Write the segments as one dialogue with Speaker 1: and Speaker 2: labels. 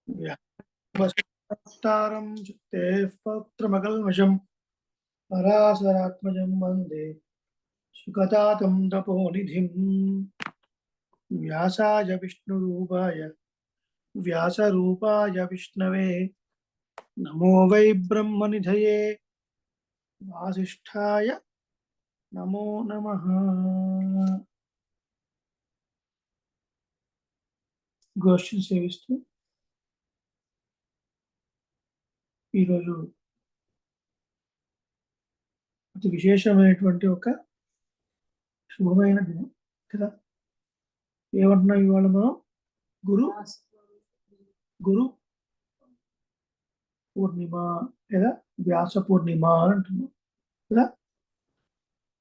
Speaker 1: వ్యాప్తారం చుక్తే పౌత్రమకల్మషం పరాశరాత్మజం వందే సుఖతాతం తపోనిధిం వ్యాసాయ విష్ణురూపాయ వ్యాసరూపాయ విష్ణవే నమో వై బ్రహ్మనిధయే వాసిష్ఠాయ నమో నమః. గోష్ఠిని సేవిస్తూ ఈరోజు అతి విశేషమైనటువంటి ఒక శుభమైన దినం కదా. ఏమంటున్నాం ఇవాళ మనం? గురు గురు పూర్ణిమ లేదా వ్యాస పూర్ణిమ అని అంటున్నాం కదా.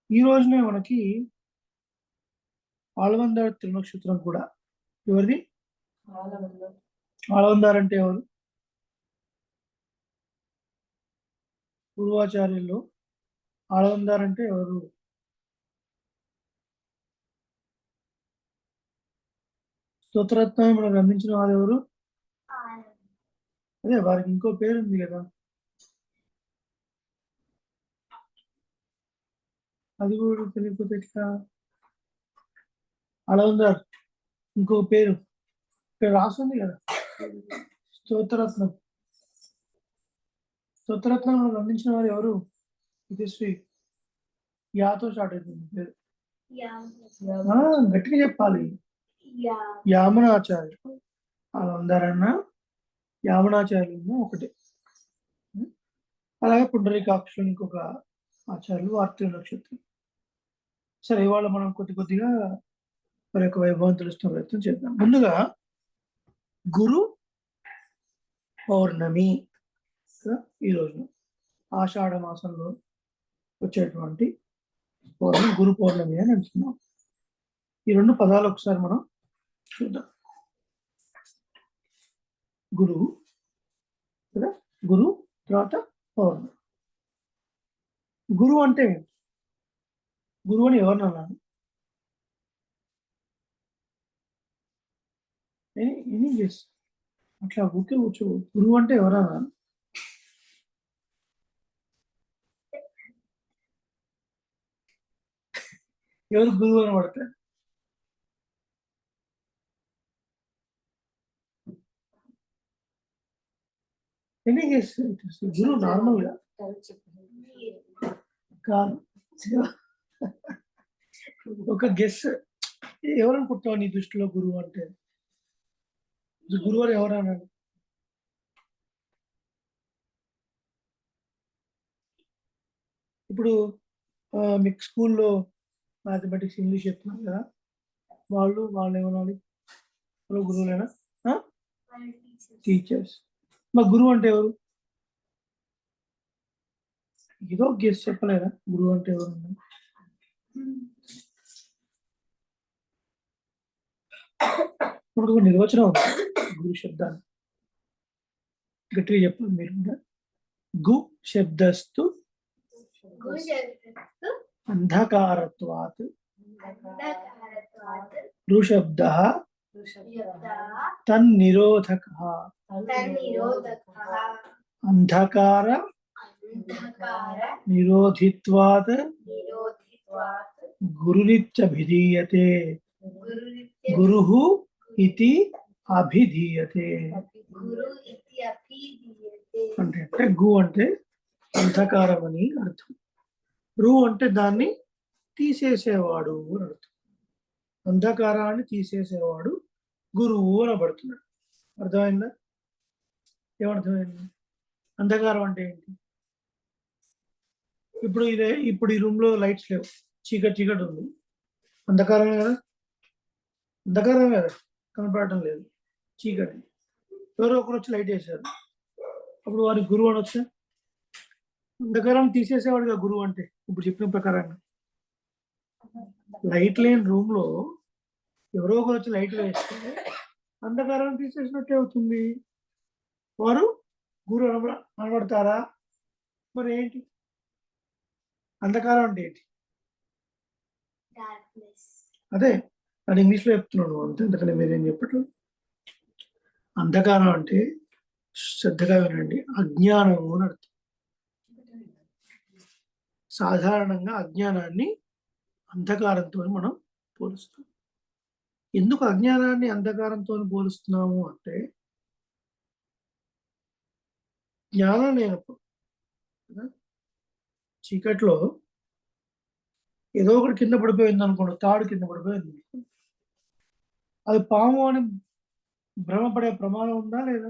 Speaker 1: ఈ రోజునే మనకి ఆలవందార తిరునక్షత్రం కూడా. ఎవరిది ఆలవందార్ అంటే ఎవరు? పూర్వాచార్యుల్లో ఆలవందార్ అంటే ఎవరు? స్తోత్రరత్నం మనకు అందించిన వారు ఎవరు? అదే వారికి ఇంకో పేరు ఉంది కదా, అది కూడా తెలియకపోతే ఎట్లా? ఆలవందార్ ఇంకో పేరు ఇక్కడ రాస్తుంది కదా, స్తోత్రరత్నం. స్తోత్రరత్నం మనకు అందించిన వారు ఎవరు? విజయశ్రీ. యాతో స్టార్ట్ అవుతుంది పేరు. గట్టిగా చెప్పాలి. యామనాచార్య. ఆలవందారన్న యామనాచార్యులు ఒకటే. అలాగే పుండరీకాక్షులు ఇంకొక ఆచార్యులు వార్తీయ నక్షత్రం. సరే, ఇవాళ మనం కొద్దిగా మరి యొక్క వైభవం తెలుస్తున్న ప్రయత్నం చేద్దాం. ముందుగా గురు పౌర్ణమి ఈరోజు ఆషాఢ మాసంలో వచ్చేటువంటి పౌర్ణమి గురు పౌర్ణమి అని అంటున్నాం. ఈ రెండు పదాలు ఒకసారి మనం చూద్దాం. గురువు కదా, గురు తర్వాత పౌర్ణమి. గురువు అంటే గురువు అని ఎవరిని అన్నాను? Any guess? అట్లా ఊకే కూర్చో. గురువు అంటే ఎవరన్నా? ఎవరు గురువు అని పడతారు? Any guess? గురువు నార్మల్ గా కాదు, ఒక గెస్. ఎవరనుకుంటున్నావు నీ దృష్టిలో గురువు అంటే? గురువు అని ఎవరన్నాడు? ఇప్పుడు మీకు స్కూల్లో మ్యాథమెటిక్స్ ఇంగ్లీష్ చెప్తున్నారు కదా, వాళ్ళు ఏమనాలి? వాళ్ళు గురువులేనా? టీచర్స్. మా గురువు అంటే ఎవరు? ఏదో గెస్ చెప్పలేదా గురువు అంటే ఎవరు? ఇప్పుడు నిర్వచనం గురు శబ్దాన్ని గట్టిగా చెప్పండి మీరు కూడా. గు శబ్దస్తు అంధకారత్వాత్ ఋషబ్దః తన్నిరోధకః అంధకార నిరోధిత్వాత్ గురురిత్యభిధీయతే గురుః ఇతి అభిధీయతే. అంటే గు అంటే అంధకారం అని అర్థం. రు అంటే దాన్ని తీసేసేవాడు అని అర్థం. అంధకారాన్ని తీసేసేవాడు గురువు అనబడుతున్నాడు. అర్థమైందా? ఏమర్థమైంది? అంధకారం అంటే ఏంటి? ఇప్పుడు ఈ రూమ్ లో లైట్స్ లేవు, చీకటి ఉంది. అంధకారమే కదా, అంధకారమే కదా, కనపడటం లేదు, చీకటి. ఎవరో ఒకరు వచ్చి లైట్ వేశారు, అప్పుడు వారి గురువు అని వచ్చా? అంధకారం తీసేసేవాడుగా గురువు అంటే. ఇప్పుడు చెప్పిన ప్రకారంగా లైట్ లేని రూమ్ లో ఎవరో ఒకరు వచ్చి లైట్ వేస్తే అంధకారం తీసేసినట్టే అవుతుంది. వారు గురువు అనబడతారా? మరి ఏంటి అంధకారం అంటే ఏంటి? అదే అది ఇంగ్లీష్లో చెప్తున్నాను అంతే, అందుకని మీరేం చెప్పట్లేదు. అంధకారం అంటే శ్రద్ధగా వినండి, అజ్ఞానము అని అర్థం. సాధారణంగా అజ్ఞానాన్ని అంధకారంతో మనం పోలుస్తాం. ఎందుకు అజ్ఞానాన్ని అంధకారంతో పోలుస్తున్నాము అంటే, జ్ఞానం లేనప్పుడు కదా, చీకట్లో ఏదో ఒకటి కింద పడిపోయింది అనుకోండి, తాడు కింద పడిపోయింది, అది పాము అని భ్రమపడే ప్రమాదం ఉందా లేదా?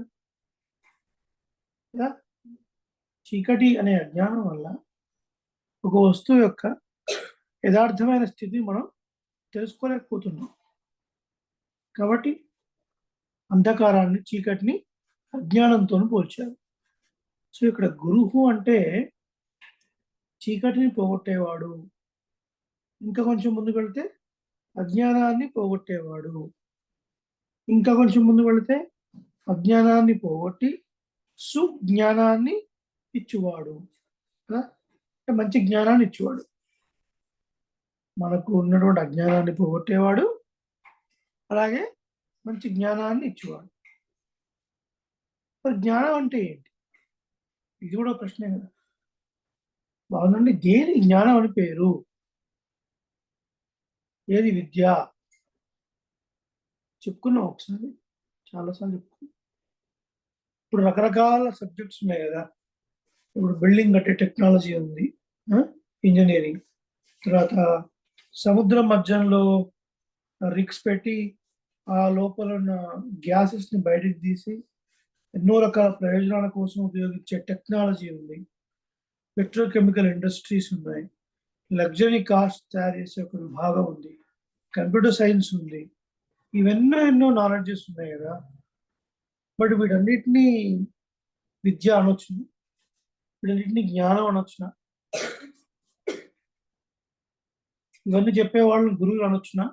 Speaker 1: కదా? చీకటి అనే అజ్ఞానం వల్ల ఒక వస్తువు యొక్క యథార్థమైన స్థితిని మనం తెలుసుకోలేకపోతున్నాం. కాబట్టి అంధకారాన్ని, చీకటిని అజ్ఞానంతో పోల్చారు. సో ఇక్కడ గురువు అంటే చీకటిని పోగొట్టేవాడు, ఇంకా కొంచెం ముందుకు వెళితే అజ్ఞానాన్ని పోగొట్టేవాడు, ఇంకా కొంచెం ముందు వెళితే అజ్ఞానాన్ని పోగొట్టి సుజ్ఞానాన్ని ఇచ్చువాడు కదా, అంటే మంచి జ్ఞానాన్ని ఇచ్చేవాడు. మనకు ఉన్నటువంటి అజ్ఞానాన్ని పోగొట్టేవాడు, అలాగే మంచి జ్ఞానాన్ని ఇచ్చేవాడు. మరి జ్ఞానం అంటే ఏంటి? ఇది కూడా ప్రశ్నే కదా. బాగుందండి, దేని జ్ఞానం అని పేరు? ఏది విద్య? చెప్పుకున్నాం ఒకసారి, చాలాసార్లు చెప్పుకున్నాం. ఇప్పుడు రకరకాల సబ్జెక్ట్స్ ఉన్నాయి కదా. ఇప్పుడు బిల్డింగ్ కట్టే టెక్నాలజీ ఉంది, ఇంజనీరింగ్. తర్వాత సముద్రం మధ్యంలో రిగ్స్ పెట్టి ఆ లోపల ఉన్న గ్యాసెస్ ని బయటకు తీసి ఎన్నో రకాల ప్రయోజనాల కోసం ఉపయోగించే టెక్నాలజీ ఉంది. పెట్రోకెమికల్ ఇండస్ట్రీస్ ఉన్నాయి, లగ్జరీ కార్స్ తయారు చేసే ఒక విభాగం ఉంది, కంప్యూటర్ సైన్స్ ఉంది. ఇవెన్నో ఎన్నో నాలెడ్జెస్ ఉన్నాయి కదా. బట్ వీటన్నిటినీ విద్య అనొచ్చు, వీటన్నిటిని జ్ఞానం అనొచ్చునా? ఇవన్నీ చెప్పేవాళ్ళని గురువులు అనొచ్చునా?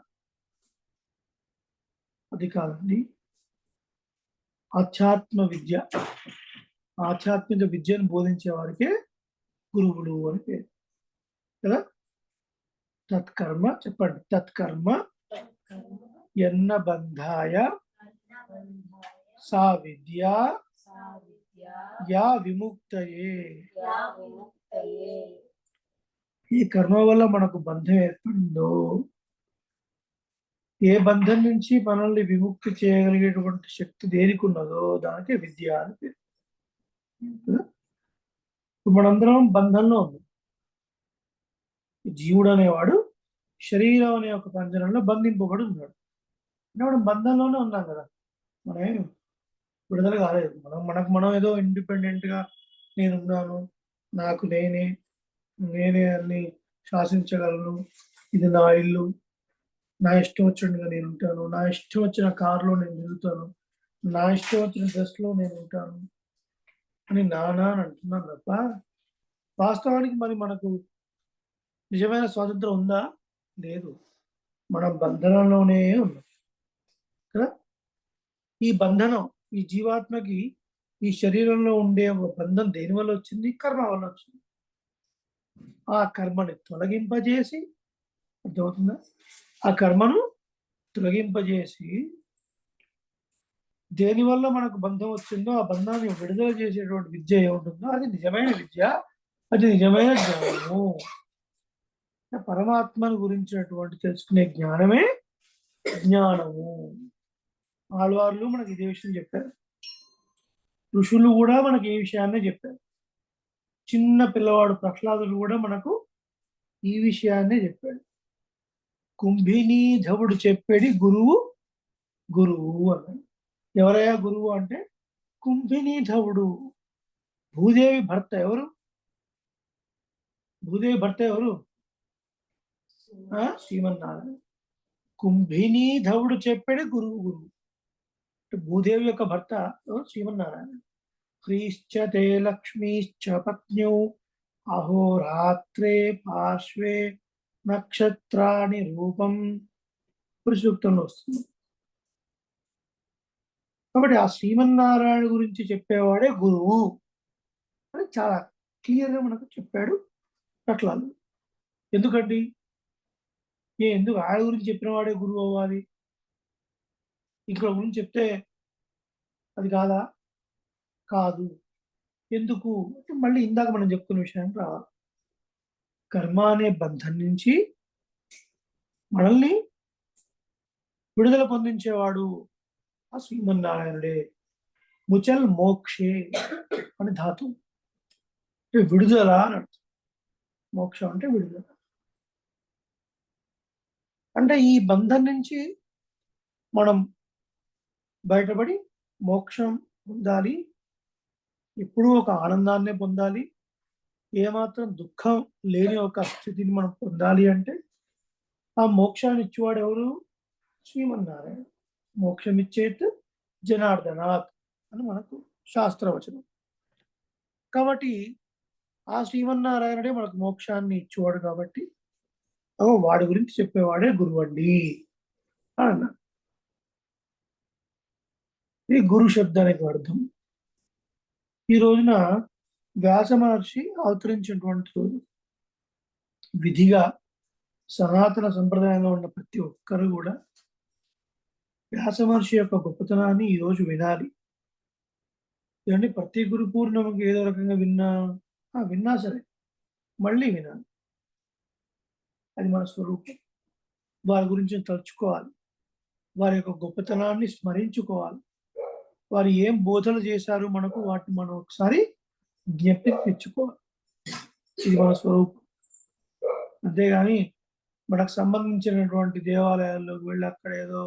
Speaker 1: అది కాదండి. ఆధ్యాత్మ విద్య, ఆధ్యాత్మిక విద్యను బోధించే వారికే గురువులు అని పేరు కదా. తత్కర్మ చెప్పండి, తత్కర్మ ఎన్న బంధాయ సా విద్య యా విముక్తయే. ఈ కర్మ వల్ల మనకు బంధం ఏర్పడిందో, ఏ బంధం నుంచి మనల్ని విముక్తి చేయగలిగేటువంటి శక్తి దేనికి ఉన్నదో దానికి విద్య అని పేరు. ఇప్పుడు మనందరం బంధంలో ఉన్నాం. జీవుడు అనేవాడు శరీరం అనే ఒక పంజరంలో బంధింపబడి ఉన్నాడు. అంటే మనం బంధంలోనే ఉన్నాం కదా, మనం విడుదల కాలేదు. మనం ఏదో ఇండిపెండెంట్ గా నేనున్నాను, నాకు నేనే అన్ని శాసించగలను, ఇది నా ఇల్లు, నా ఇష్టం వచ్చినట్టుగా నేను ఉంటాను, నా ఇష్టం వచ్చిన కారులో నేను తిరుగుతాను, నా ఇష్టం వచ్చిన డ్రెస్లో నేను ఉంటాను అని నానా అని అంటున్నాను తప్ప, వాస్తవానికి మరి మనకు నిజమైన స్వాతంత్రం ఉందా? లేదు. మనం బంధనంలోనే ఉన్నాం కదా. ఈ బంధనం, ఈ జీవాత్మకి ఈ శరీరంలో ఉండే ఒక బంధం దేని వల్ల వచ్చింది? కర్మ వల్ల వచ్చింది. ఆ కర్మని తొలగింపజేసి, అర్థమవుతుందా? ఆ కర్మను తొలగింపజేసి దేనివల్ల మనకు బంధం వచ్చిందో ఆ బంధాన్ని విడుదల చేసేటువంటి విద్య ఏముంటుందో అది నిజమైన విద్య, అది నిజమైన జ్ఞానము. పరమాత్మను గురించినటువంటి తెలుసుకునే జ్ఞానమే జ్ఞానము. ఆళ్వార్లు మనకి ఇదే విషయం చెప్పారు, ఋషులు కూడా మనకి ఈ విషయాన్నే చెప్పారు, చిన్న పిల్లవాడు ప్రహ్లాదుడు కూడా మనకు ఈ విషయాన్నే చెప్పాడు. కుంభినీధవుడు చెప్పేది గురువు గురువు అన్నాడు. ఎవరయ్యా గురువు అంటే కుంభినీధవుడు. భూదేవి భర్త ఎవరు? భూదేవి భర్త ఎవరు? శ్రీమన్నారాయణ. కుంభినీధవుడు చెప్పాడు గురువు. భూదేవి యొక్క భర్త శ్రీమన్నారాయణ. హ్రీశ్చతే లక్ష్మీశ్చ పత్న్యౌ అహోరాత్రే పార్శ్వే నక్షత్రాని రూపం పురుషూక్తంలో వస్తుంది. కాబట్టి ఆ శ్రీమన్నారాయణ గురించి చెప్పేవాడే గురువు అని చాలా క్లియర్గా మనకు చెప్పాడు ప్రహ్లాదు. ఎందుకండి? ఎందుకు ఆయన గురించి చెప్పిన వాడే గురువు అవ్వాలి? ఇక్కడ గురించి చెప్తే అది కాదా? కాదు. ఎందుకు అంటే మళ్ళీ ఇందాక మనం చెప్పుకున్న విషయానికి రావాలి. కర్మ అనే బంధం నుంచి మనల్ని విడుదల పొందించేవాడు ఆ శ్రీమన్నారాయణుడే. ముచల్ మోక్షే అని ధాతు అంటే విడుదల అని అర్థం. మోక్షం అంటే విడుదల. అంటే ఈ బంధం నుంచి మనం బయటపడి మోక్షం పొందాలి, ఎప్పుడూ ఒక ఆనందాన్నే పొందాలి, ఏమాత్రం దుఃఖం లేని ఒక స్థితిని మనం పొందాలి అంటే ఆ మోక్షాన్ని ఇచ్చేవాడు ఎవరు? శ్రీమన్నారాయణ. మోక్షం ఇచ్చేత్ జనార్దనాథ్ అని మనకు శాస్త్రవచనం. కాబట్టి ఆ శ్రీమన్నారాయణుడే మనకు మోక్షాన్ని ఇచ్చేవాడు కాబట్టి వాడి గురించి చెప్పేవాడే గురువు అండి అని అన్నారు. ఇది గురు శబ్దానికి అర్థం. ఈ రోజున వ్యాస మహర్షి అవతరించినటువంటి రోజు. విధిగా సనాతన సంప్రదాయంలో ఉన్న ప్రతి ఒక్కరు కూడా వ్యాస మహర్షి యొక్క గొప్పతనాన్ని ఈరోజు వినాలి. ఇవన్నీ ప్రతి గురు పూర్ణిమకి ఏదో రకంగా విన్నా సరే మళ్ళీ వినాలి. అది మన స్వరూపం. వారి గురించి తలుచుకోవాలి, వారి యొక్క గొప్పతనాన్ని స్మరించుకోవాలి. వారు ఏం బోధనలు చేశారు మనకు, వాటిని మనం ఒకసారి జ్ఞప్తికి తెచ్చుకోవాలి. ఇది మన స్వరూపం. అంతేగాని మనకు సంబంధించినటువంటి దేవాలయాల్లోకి వెళ్ళి అక్కడ ఏదో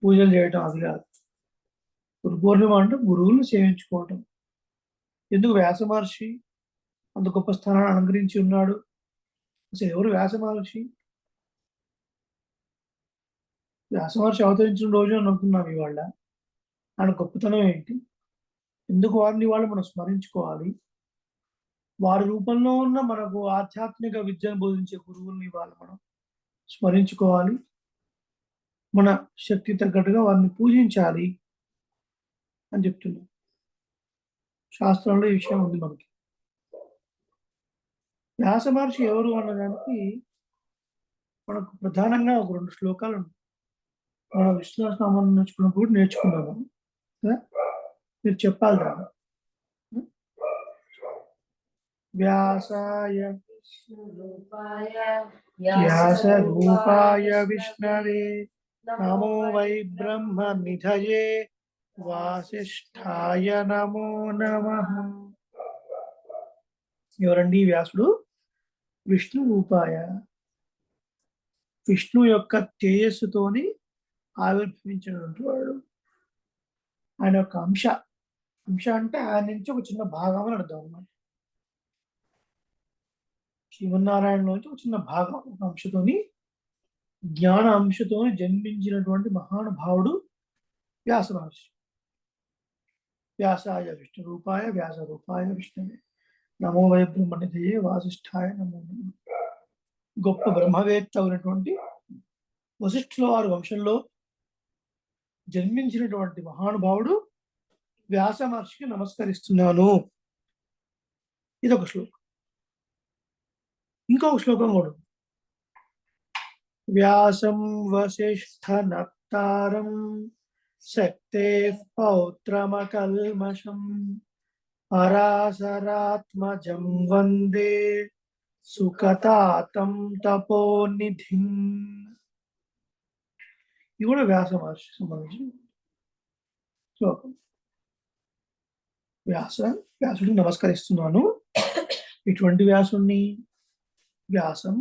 Speaker 1: పూజలు చేయటం అది కాదు. గురు పూర్ణిమ అంటే గురువులను సేవించుకోవటం. ఎందుకు వ్యాస మహర్షి అంత గొప్ప స్థానాన్ని అలంకరించి ఉన్నాడు? అసలు ఎవరు వ్యాస మహర్షి? వ్యాస మహర్షి అవతరించిన రోజు అని అనుకున్నాం ఇవాళ. ఆయన గొప్పతనం ఏంటి? ఎందుకు వారిని వాళ్ళు మనం స్మరించుకోవాలి? వారి రూపంలో ఉన్న మనకు ఆధ్యాత్మిక విద్యను బోధించే గురువుల్ని వాళ్ళు మనం స్మరించుకోవాలి. మన శక్తి తగ్గట్టుగా వారిని పూజించాలి అని చెప్తున్నాం. శాస్త్రంలో ఈ విషయం ఉంది మనకి. వ్యాస మహర్షి ఎవరు అన్నదానికి మనకు ప్రధానంగా ఒక 2 శ్లోకాలు ఉన్నాయి. మనం విష్ణు సహస్రనామం నేర్చుకున్నప్పుడు నేర్చుకున్నాము కదా. మీరు చెప్పాలి దాన్ని. వ్యాసాయ వ్యాస రూపాయ విష్ణవే నమో వై బ్రహ్మ నిధయే వాసిష్ఠాయ నమో నమః. ఎవరండి వ్యాసుడు? విష్ణు రూపాయ, విష్ణు యొక్క తేజస్సుతోని ఆవిర్భవించినటువంటి వాడు. ఆయన యొక్క అంశ అంటే ఆయన నుంచి ఒక చిన్న భాగం అని అర్థం అన్నమాట. శ్రీమన్నారాయణలోంచి ఒక చిన్న భాగం, ఒక అంశతోని, జ్ఞాన అంశతోని జన్మించినటువంటి మహానుభావుడు వ్యాస మహర్షి. వ్యాసాయ విష్ణు రూపాయ వ్యాస రూపాయ విష్ణువే నమో వై బ్రహ్మనిధయే వాసిష్ఠాయ నమో నమః. గొప్ప బ్రహ్మవేత్త అయినటువంటి వశిష్ఠుల వారి వంశంలో జన్మించినటువంటి మహానుభావుడు వ్యాస మహర్షికి నమస్కరిస్తున్నాను. ఇదొక శ్లోకం. ఇంకొక శ్లోకం కూడా. వ్యాసం వశిష్ఠ నప్తారం శక్తే పౌత్రమకల్మషం పరాశరాత్మజం వందే సుఖతాతం తపోనిధిం. ఇది కూడా వ్యాస మహర్షికి సంబంధించిన శ్లోకం. వ్యాసుడికి నమస్కరిస్తున్నాను. ఇటువంటి వ్యాసుణ్ణి? వ్యాసం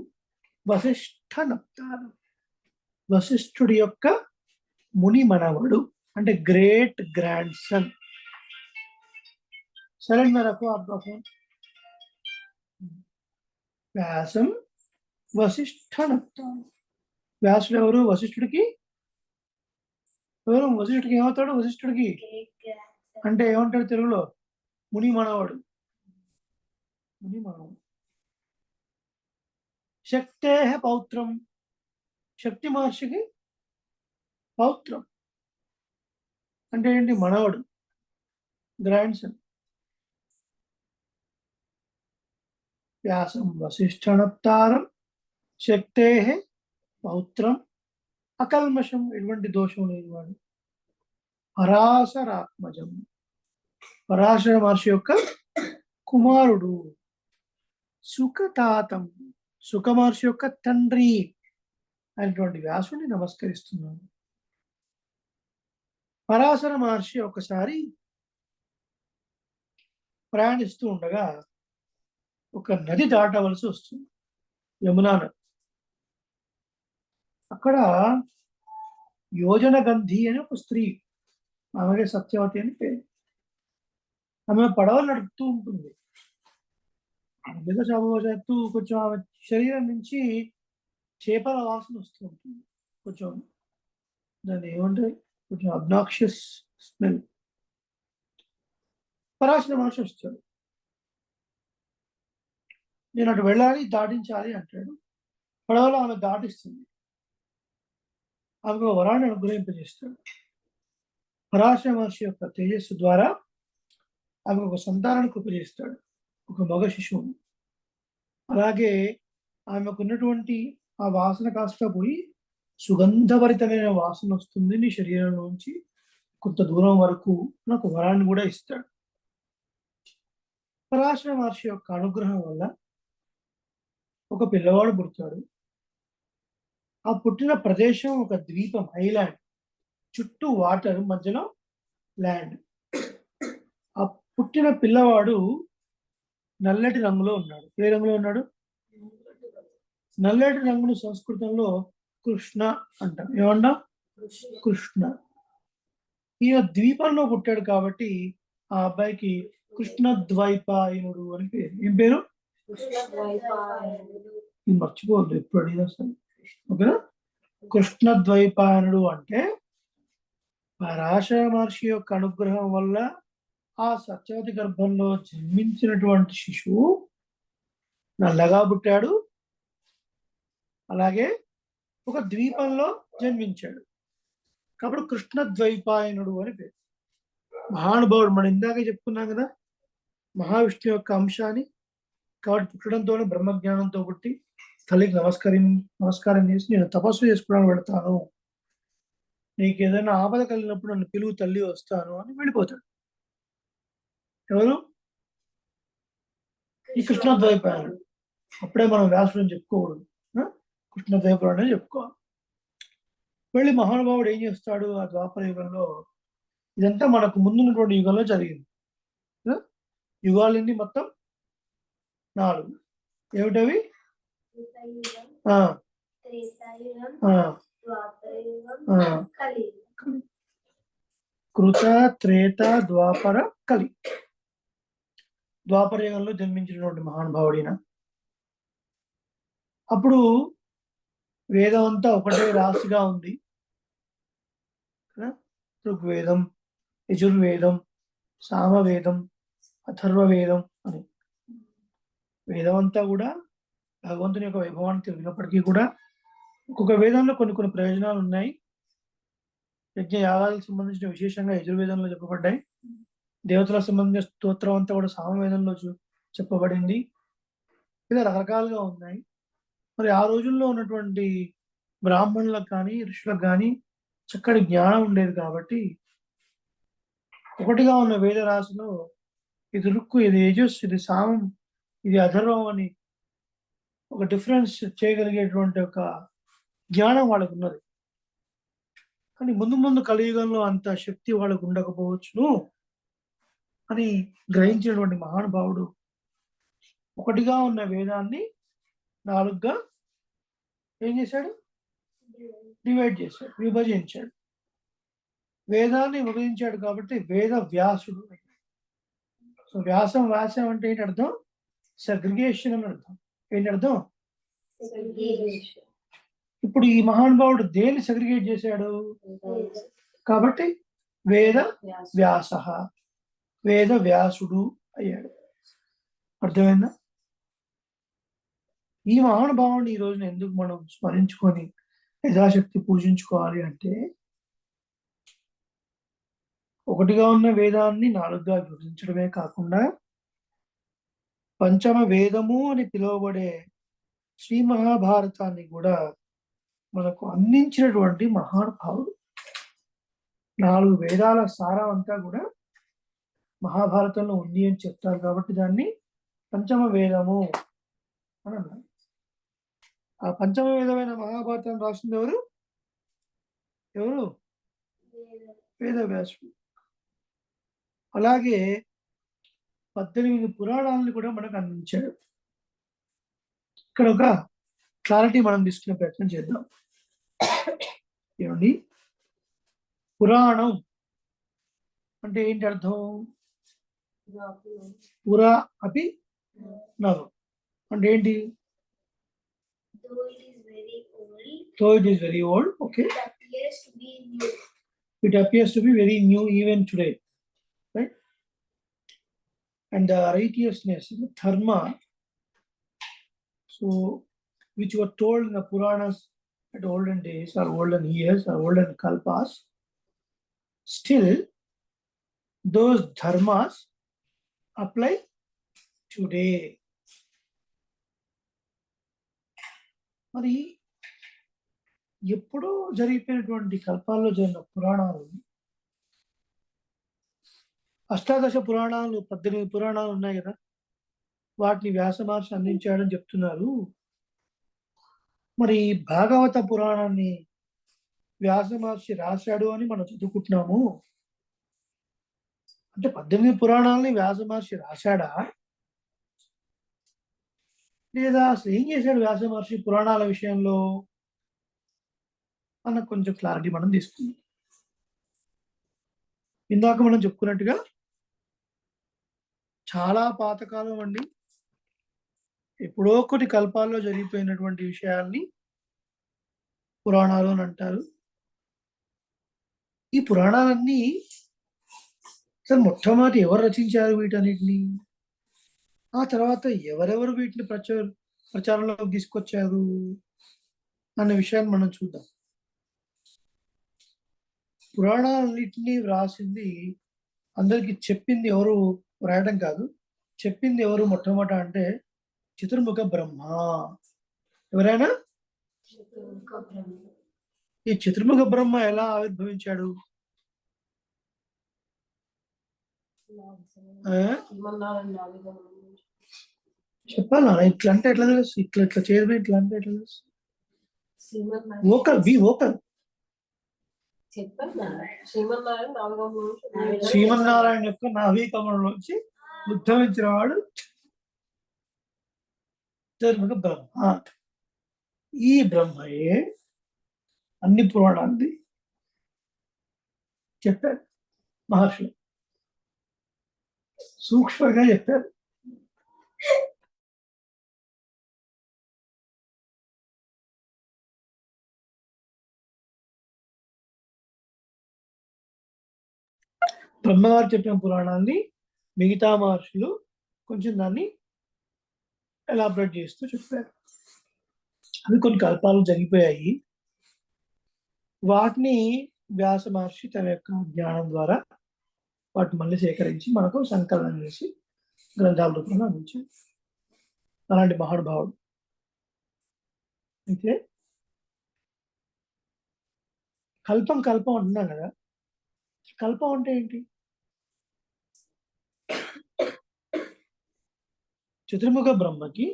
Speaker 1: వశిష్ఠ నప్తారం, వశిష్ఠుడి యొక్క ముని మనవడు, అంటే గ్రేట్ గ్రాండ్ సన్. సరే మేరకు అబ్బాయి వ్యాసం వశిష్ఠ నప్తారం. వ్యాసుడు ఎవరు? వశిష్ఠుడికి ఏమవుతాడు? వశిష్ఠుడికి అంటే ఏమంటాడు తెలుగులో? ముని మనవడు. ముని మనవడు. శక్తే పౌత్రం, శక్తి మహర్షికి పౌత్రం అంటే ఏంటి? మనవడు, గ్రాండ్ సన్. వ్యాసం వశిష్ఠనప్తారం శక్తే పౌత్రం అకల్మషం, ఎటువంటి దోషం లేనివాడు. పరాశరాత్మజం, పరాశర మహర్షి యొక్క కుమారుడు. సుఖతాతం, సుఖ మహర్షి యొక్క తండ్రి అయినటువంటి వ్యాసుని నమస్కరిస్తున్నాను. పరాశర మహర్షి ఒకసారి ప్రయాణిస్తూ ఉండగా ఒక నది దాటవలసి వస్తుంది, యమునా నది. అక్కడ యోజన గంధి అని ఒక స్త్రీ, ఆమె సత్యవతి అని పేరు. ఆమె పడవలు నడుపుతూ ఉంటుంది. అందులో చావవశాత్తు కొంచెం ఆమె శరీరం నుంచి చేపల వాసన వస్తూ ఉంటుంది. కొంచెం దాన్ని ఏమంటే కొంచెం అబ్నాక్షియస్ స్మెల్. పరాశర మహర్షి వస్తాడు. నేను అటు వెళ్ళాలి, దాటించాలి అంటాడు. పడవలో ఆమె దాటిస్తుంది. ఆమెకు వరాన్ని అనుగ్రహింపజేస్తాడు. పరాశర మహర్షి యొక్క తేజస్సు ద్వారా ఆమెకు ఒక సంతానాన్ని కృపజేస్తాడు, ఒక మగ శిశువుని. అలాగే ఆమెకున్నటువంటి ఆ వాసన కాస్త పోయి సుగంధభరితమైన వాసన వస్తుంది నీ శరీరం నుంచి కొంత దూరం వరకు, నాకు వరాన్ని కూడా ఇస్తాడు. పరాశర మహర్షి యొక్క అనుగ్రహం వల్ల ఒక పిల్లవాడు పుడతాడు. ఆ పుట్టిన ప్రదేశం ఒక ద్వీపం, ఐలాండ్. చుట్టూ వాటర్, మధ్యలో ల్యాండ్. ఆ పుట్టిన పిల్లవాడు నల్లటి రంగులో ఉన్నాడు. ఏ రంగులో ఉన్నాడు? నల్లటి రంగును సంస్కృతంలో కృష్ణ అంటాం. ఏమన్నా? కృష్ణ. ఈయన ద్వీపంలో పుట్టాడు కాబట్టి ఆ అబ్బాయికి కృష్ణద్వైపాయనుడు అని పేరు. ఏం పేరు? ఇది మర్చిపోవద్దు ఎప్పుడు అడిగినా సరే, ఓకేనా? కృష్ణద్వైపాయనుడు అంటే పరాశర మహర్షి యొక్క అనుగ్రహం వల్ల ఆ సత్యవతి గర్భంలో జన్మించినటువంటి శిశువు నల్లగా పుట్టాడు. అలాగే ఒక ద్వీపంలో జన్మించాడు కాబట్టి కృష్ణద్వైపాయనుడు అని పేరు. మహానుభావుడు. మనం ఇందాకే చెప్పుకున్నాం కదా, మహావిష్ణు యొక్క అంశాన్ని. కాబట్టి పుట్టడంతోనే బ్రహ్మజ్ఞానంతో పుట్టి తల్లికి నమస్కారం చేసి నేను తపస్సు చేసుకోవడానికి వెళ్తాను, నీకు ఏదైనా ఆపద కలిగినప్పుడు నన్ను పిలువు తల్లి, వస్తాను అని వెళ్ళిపోతాడు. ఎవరు? ఈ కృష్ణద్వైపాయనుడు. అప్పుడే మనం వ్యాసుడు చెప్పుకోకూడదు, కృష్ణద్వైపాయనుడు అని చెప్పుకోవాలి. వెళ్ళి మహానుభావుడు ఏం చేస్తాడు? ఆ ద్వాపర యుగంలో, ఇదంతా మనకు ముందున్నటువంటి యుగంలో జరిగింది. యుగాలన్నీ మొత్తం 4. ఏమిటవి? కృత, త్రేత, ద్వాపర, కలి. ద్వాపర యుగంలో జన్మించినటువంటి మహానుభావుడిన. అప్పుడు వేదం అంతా ఒకటే రాశిగా ఉంది. ఋగ్వేదం, యజుర్వేదం, సామవేదం, అథర్వవేదం అని. వేదం అంతా కూడా భగవంతుని యొక్క వైభవాన్ని తెలిపినప్పటికీ కూడా ఒక్కొక్క వేదంలో కొన్ని కొన్ని ప్రయోజనాలు ఉన్నాయి. యజ్ఞ యాగాలకు సంబంధించిన విశేషంగా యజుర్వేదంలో చెప్పబడ్డాయి. దేవతలకు సంబంధించిన స్తోత్రం అంతా కూడా సామవేదంలో చెప్పబడింది. ఇలా రకరకాలుగా ఉన్నాయి. మరి ఆ రోజుల్లో ఉన్నటువంటి బ్రాహ్మణులకు కానీ ఋషులకు కానీ చక్కటి జ్ఞానం ఉండేది కాబట్టి ఒకటిగా ఉన్న వేద రాశిలో ఇది రుక్కు, ఇది యజుస్, ఇది సామం, ఇది అధర్వం అని ఒక డిఫరెన్స్ చేయగలిగేటువంటి ఒక జ్ఞానం వాళ్ళకు ఉన్నది. కానీ ముందు ముందు కలియుగంలో అంత శక్తి వాళ్ళకు ఉండకపోవచ్చును అని గ్రహించినటువంటి మహానుభావుడు ఒకటిగా ఉన్న వేదాన్ని 4గా ఏం చేశాడు? డివైడ్ చేశాడు, విభజించాడు. వేదాన్ని విభజించాడు కాబట్టి వేద వ్యాసుడు. సో వ్యాసం అంటే ఏంటి అర్థం? సెగ్రిగేషన్ అని అర్థం. ఏంటి అర్థం? ఇప్పుడు ఈ మహానుభావుడు దేన్ని సెగ్రిగేట్ చేశాడు? కాబట్టి వేద వ్యాస, వేద వ్యాసుడు అయ్యాడు. అర్థమైందా? ఈ మహానుభావుని ఈ రోజున ఎందుకు మనం స్మరించుకొని యథాశక్తి పూజించుకోవాలి అంటే, ఒకటిగా ఉన్న వేదాన్ని 4గా విభజించడమే కాకుండా పంచమ వేదము అని పిలువబడే శ్రీ మహాభారతాన్ని కూడా మనకు అందించినటువంటి మహానుభావుడు. 4 వేదాల సారం అంతా కూడా మహాభారతంలో ఉంది అని చెప్తారు కాబట్టి దాన్ని పంచమ వేదము అని అన్నారు. ఆ పంచమ వేదమైన మహాభారతం రాసింది ఎవరు? వేదవ్యాసుడు. అలాగే 18 పురాణాలను కూడా మనకు అందించాడు. ఇక్కడ ఒక క్లారిటీ మనం తీసుకునే ప్రయత్నం చేద్దాం. ఏమండి, పురాణం అంటే ఏంటి అర్థం? పురా అపి నవం అంటే ఏంటి? Though it is very old, okay. It appears to be very new even today, right? And the righteousness, the dharma, so which were told in the Puranas at olden days or olden years or olden kalpas, still those dharmas apply today. మరి ఎప్పుడో జరిగిపోయినటువంటి కల్పాల్లో జరిగిన పురాణాలు, అష్టాదశ పురాణాలు, 18 పురాణాలు ఉన్నాయి కదా, వాటిని వ్యాస మహర్షి అందించాడని చెప్తున్నారు. మరి భాగవత పురాణాన్ని వ్యాస మహర్షి రాశాడు అని మనం చదువుకుంటున్నాము. అంటే 18 పురాణాలని వ్యాస మహర్షి రాశాడా, లేదా అసలు ఏం చేశాడు వ్యాస మహర్షి పురాణాల విషయంలో అన్న కొంచెం క్లారిటీ మనం తీసుకుందాం. ఇందాక మనం చెప్పుకున్నట్టుగా చాలా పాతకాలం అండి, ఎప్పుడో ఒకటి కల్పాల్లో జరిగిపోయినటువంటి విషయాల్ని పురాణాలు అని అంటారు. ఈ పురాణాలన్నీ అసలు మొట్టమొదటి ఎవరు రచించారు వీటన్నిటిని, ఆ తర్వాత ఎవరెవరు వీటిని ప్రచారంలోకి తీసుకొచ్చారు అన్న విషయాన్ని మనం చూద్దాం. పురాణాలన్నింటినీ వ్రాసింది, అందరికి చెప్పింది ఎవరు, వ్రాయడం కాదు, చెప్పింది ఎవరు మొట్టమొదట అంటే చతుర్ముఖ బ్రహ్మ. ఎవరైనా ఈ చతుర్ముఖ బ్రహ్మ ఎలా ఆవిర్భవించాడు? చెప్పాలా? ఇట్లా అంటే ఎట్లా తెలుసు? ఇట్లా ఇట్లా చేయడం ఇట్లా అంటే ఎట్లా తెలుసు? ఓకల్ శ్రీమన్నారాయణ యొక్క నాభీకమలంలోంచి ఉద్భవించిన వాడు చతుర్ముఖ బ్రహ్మ. ఈ బ్రహ్మయే అన్ని పురాణాన్ని చెప్పారు మహర్షులు, సూక్ష్మంగా చెప్పారు. బ్రహ్మగారు చెప్పిన పురాణాన్ని మిగతా మహర్షులు కొంచెం దాన్ని ఎలాబరేట్ చేస్తూ చెప్పారు. అవి కొన్ని కల్పాలు జరిగిపోయాయి. వాటిని వ్యాస మహర్షి తన యొక్క జ్ఞానం ద్వారా వాటిని మళ్ళీ సేకరించి మనకు సంకలనం చేసి గ్రంథాల రూపంలో అందించారు. అలాంటి మహానుభావుడు. అయితే కల్పం అంటున్నాం కదా, కల్పం అంటే ఏంటి? చతుర్ముఖ బ్రహ్మకి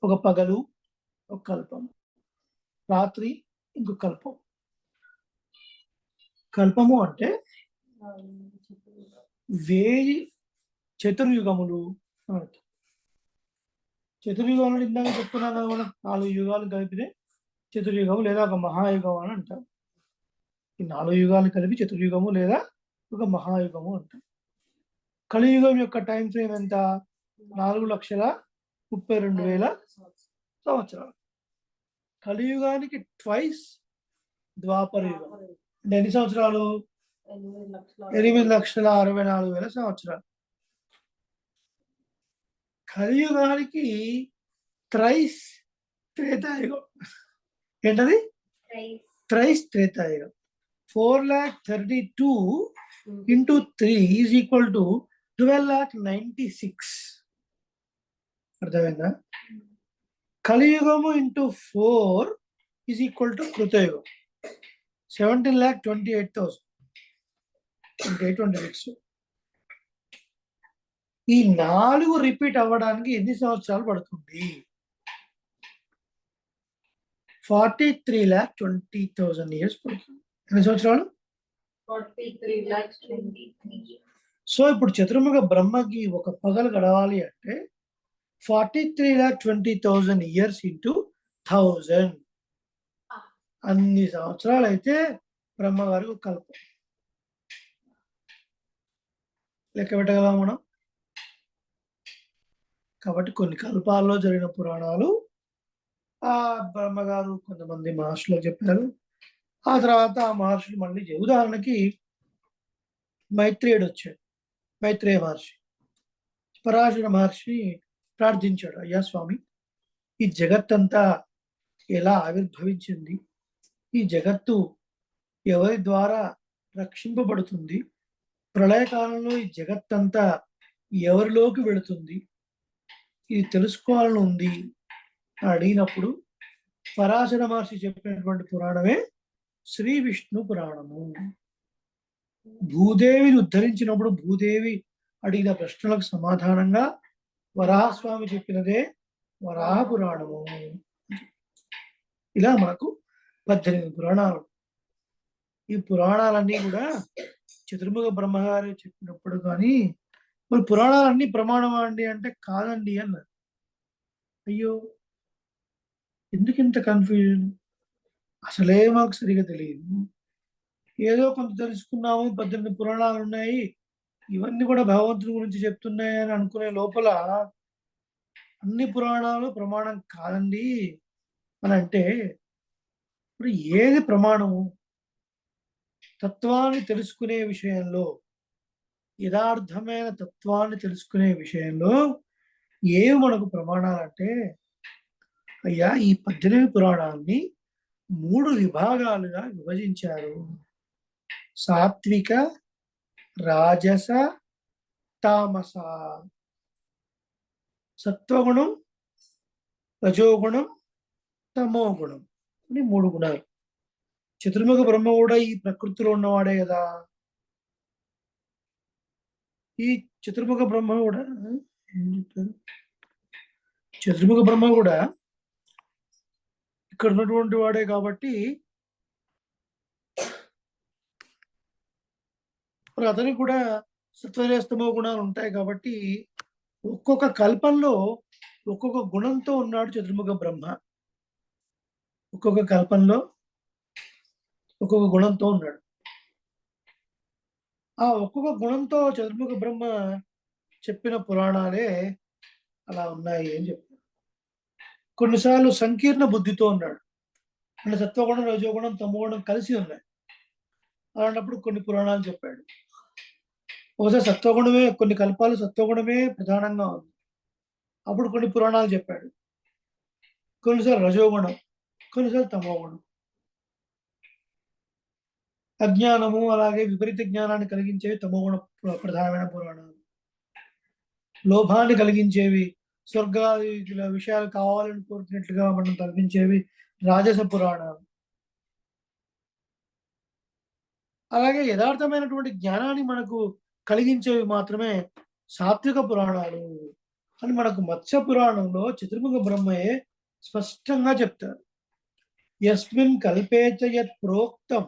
Speaker 1: ఒక పగలు ఒక కల్పం, రాత్రి ఇంకొక కల్పం. కల్పము అంటే 1000 చతుర్యుగములు. చతుర్యుగములు ఇందాక చెప్పుకున్నాం కదా మనం, 4 యుగాలు కలిపితే చతుర్యుగము లేదా ఒక మహాయుగం అని అంటాం. ఈ 4 యుగాలు కలిపి చతుర్యుగము లేదా ఒక మహాయుగము అంటాం. కలియుగం యొక్క టైం ఫ్రేమ్ ఎంత? 4,32,000 సంవత్సరాలు. కలియుగానికి ట్వైస్ ద్వాపర యుగం అంటే ఎన్ని సంవత్సరాలు? 8,64,000 సంవత్సరాలు. కలియుగానికి త్రైస్ త్రేతాయుగం. ఏంటది? Thrice Treta Yuga. 4,32,000 into 3 is equal to 12,96,000. అర్థమైందా? కలియుగము ఇంటూ 4 is equal to కృతయుగం 17,28,000. 26. ఈ 4 రిపీట్ అవ్వడానికి ఎన్ని సంవత్సరాలు పడుతుంది? 43,20,000 ఇయర్స్ పడుతుంది. ఎన్ని సంవత్సరాలు?
Speaker 2: 43,20,000.
Speaker 1: సో ఇప్పుడు చతుర్ముఖ బ్రహ్మకి ఒక పగలు గడవాలి అంటే 43,20,000 ఇయర్స్ ఇంటూ 1000 అన్ని సంవత్సరాలు అయితే బ్రహ్మగారికి ఒక కల్పం. లెక్క పెట్టగలమా మనం? కాబట్టి కొన్ని కల్పాల్లో జరిగిన పురాణాలు ఆ బ్రహ్మగారు కొంతమంది మహర్షులకు చెప్పారు. ఆ తర్వాత ఆ మహర్షులు మళ్ళీ ఉదాహరణకి మైత్రేయుడు వచ్చాడు. మైత్రేయ మహర్షి పరాశర మహర్షి ప్రార్థించాడు, అయ్యా స్వామి, ఈ జగత్తంతా ఎలా ఆవిర్భవించింది? ఈ జగత్తు ఎవరి ద్వారా రక్షింపబడుతుంది? ప్రళయకాలంలో ఈ జగత్తంతా ఎవరిలోకి వెళుతుంది? ఇది తెలుసుకోవాలని ఉంది అని అడిగినప్పుడు పరాశర మహర్షి చెప్పినటువంటి పురాణమే శ్రీ విష్ణు పురాణము. భూదేవిని ఉద్ధరించినప్పుడు భూదేవి అడిగిన ప్రశ్నలకు సమాధానంగా వరాహస్వామి చెప్పినదే వరాహ పురాణము. ఇలా మనకు 18 పురాణాలు. ఈ పురాణాలన్నీ కూడా చతుర్ముఖ బ్రహ్మగారు చెప్పినప్పుడు కానీ మరి పురాణాలన్నీ ప్రమాణం అండి అంటే కాదండి అన్నారు. అయ్యో, ఎందుకు ఇంత కన్ఫ్యూజన్? అసలే మాకు సరిగా తెలియదు. ఏదో కొంత తెలుసుకున్నాము, 18 పురాణాలు ఉన్నాయి, ఇవన్నీ కూడా భగవంతుడి గురించి చెప్తున్నాయి అని అనుకునే లోపల అన్ని పురాణాలు ప్రమాణం కాదండి అని అంటే ఇప్పుడు ఏది ప్రమాణము? తత్వాన్ని తెలుసుకునే విషయంలో, యథార్థమైన తత్వాన్ని తెలుసుకునే విషయంలో ఏవి మనకు ప్రమాణాలంటే, అయ్యా ఈ 18 పురాణాలని 3 విభాగాలుగా విభజించారు. సాత్విక, రాజస, తామస. సత్వగుణం, రజోగుణం, తమోగుణం అని 3 గుణాలు. చతుర్ముఖ బ్రహ్మ కూడా ఈ ప్రకృతిలో ఉన్నవాడే కదా. ఈ చతుర్ముఖ బ్రహ్మ కూడా ఏం చెప్పారు? చతుర్ముఖ బ్రహ్మ కూడా ఇక్కడ ఉన్నటువంటి వాడే కాబట్టి మరి అతనికి కూడా సత్వరస్తమో గుణాలు ఉంటాయి కాబట్టి ఒక్కొక్క కల్పంలో ఒక్కొక్క గుణంతో ఉన్నాడు చతుర్ముఖ బ్రహ్మ. ఒక్కొక్క కల్పంలో ఒక్కొక్క గుణంతో ఉన్నాడు. ఆ ఒక్కొక్క గుణంతో చతుర్ముఖ బ్రహ్మ చెప్పిన పురాణాలే అలా ఉన్నాయి అని చెప్పారు. కొన్నిసార్లు సంకీర్ణ బుద్ధితో ఉన్నాడు, అంటే సత్వగుణం, రజోగుణం, తమోగుణం కలిసి ఉన్నాయి. అలాంటప్పుడు కొన్ని పురాణాలు చెప్పాడు. ఒకసారి సత్వగుణమే, కొన్ని కల్పాలు సత్వగుణమే ప్రధానంగా ఉంది, అప్పుడు కొన్ని పురాణాలు చెప్పాడు. కొన్నిసార్లు రజోగుణం, కొన్నిసార్లు తమోగుణం. అజ్ఞానము అలాగే విపరీత జ్ఞానాన్ని కలిగించేవి తమోగుణ ప్రధానమైన పురాణాలు. లోభాన్ని కలిగించేవి, స్వర్గాది విషయాలు కావాలని కోరుకున్నట్లుగా మనం కల్పించేవి రాజస పురాణాలు. అలాగే యథార్థమైనటువంటి జ్ఞానాన్ని మనకు కలిగించేవి మాత్రమే సాత్విక పురాణాలు అని మనకు మత్స్య పురాణంలో చతుర్ముఖ బ్రహ్మయే స్పష్టంగా చెప్తారు. యస్మిన్ కల్పేచ యత్ ప్రోక్తం